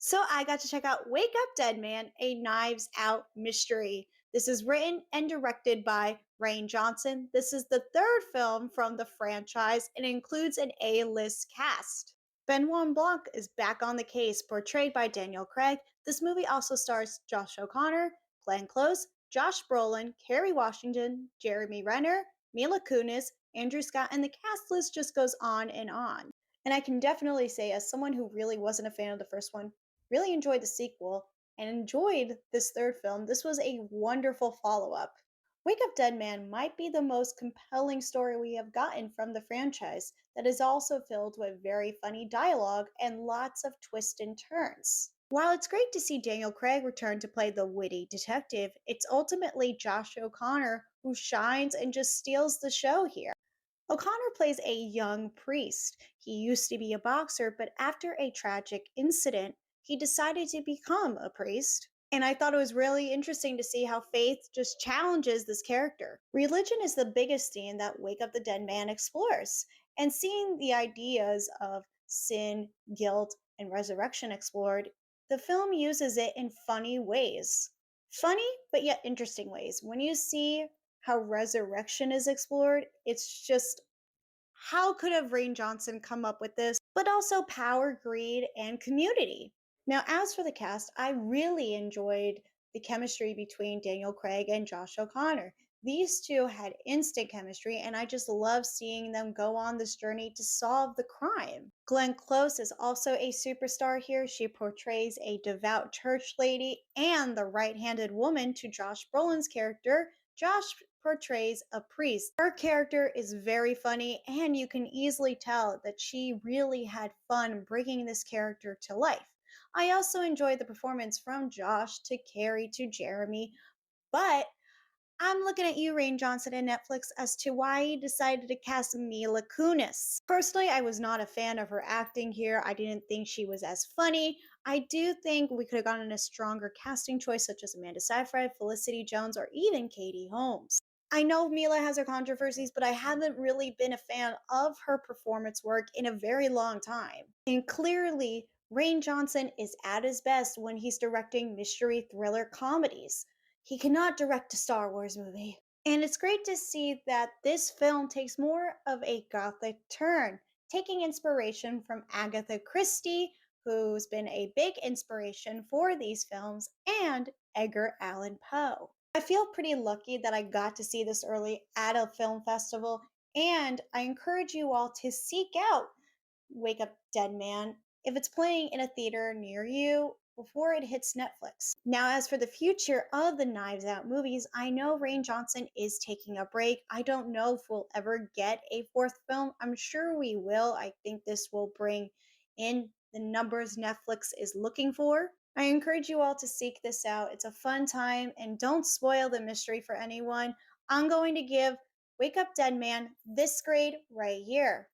So I got to check out Wake Up Dead Man, a Knives Out mystery. This is written and directed by Rain Johnson. This is the third film from the franchise and includes an A-list cast. Benoit Blanc is back on the case, portrayed by Daniel Craig. This movie also stars Josh O'Connor, Glenn Close, Josh Brolin, Kerry Washington, Jeremy Renner, Mila Kunis, Andrew Scott, and the cast list just goes on and on. And I can definitely say, as someone who really wasn't a fan of the first one, really enjoyed the sequel and enjoyed this third film, this was a wonderful follow up. Wake Up Dead Man might be the most compelling story we have gotten from the franchise that is also filled with very funny dialogue and lots of twists and turns. While it's great to see Daniel Craig return to play the witty detective, it's ultimately Josh O'Connor who shines and just steals the show here. O'Connor plays a young priest. He used to be a boxer, but after a tragic incident, he decided to become a priest. And I thought it was really interesting to see how faith just challenges this character. Religion is the biggest theme that Wake Up the Dead Man explores, and seeing the ideas of sin, guilt, and resurrection explored, the film uses it in funny ways. Funny, but yet interesting ways. When you see how resurrection is explored, it's just how could have Rain Johnson come up with this? But also power, greed, and community. Now, as for the cast, I really enjoyed the chemistry between Daniel Craig and Josh O'Connor. These two had instant chemistry, and I just love seeing them go on this journey to solve the crime. Glenn Close is also a superstar here. She portrays a devout church lady and the right handed woman to Josh Brolin's character. Josh portrays a priest. Her character is very funny, and you can easily tell that she really had fun bringing this character to life. I also enjoyed the performance from Josh to Carrie to Jeremy, but I'm looking at you, Rain Johnson and Netflix, as to why you decided to cast Mila Kunis. Personally, I was not a fan of her acting here. I didn't think she was as funny. I do think we could have gotten a stronger casting choice, such as Amanda Seyfried, Felicity Jones, or even Katie Holmes. I know Mila has her controversies, but I haven't really been a fan of her performance work in a very long time. And clearly, Rain Johnson is at his best when he's directing mystery thriller comedies. He cannot direct a Star Wars movie. And it's great to see that this film takes more of a gothic turn, taking inspiration from Agatha Christie, who's been a big inspiration for these films, and Edgar Allan Poe. I feel pretty lucky that I got to see this early at a film festival, and I encourage you all to seek out Wake Up Dead Man if it's playing in a theater near you before it hits Netflix. Now, as for the future of the Knives Out movies, I know Rain Johnson is taking a break. I don't know if we'll ever get a fourth film. I'm sure we will. I think this will bring in the numbers Netflix is looking for. I encourage you all to seek this out. It's a fun time, and don't spoil the mystery for anyone. I'm going to give Wake Up Dead Man this grade right here.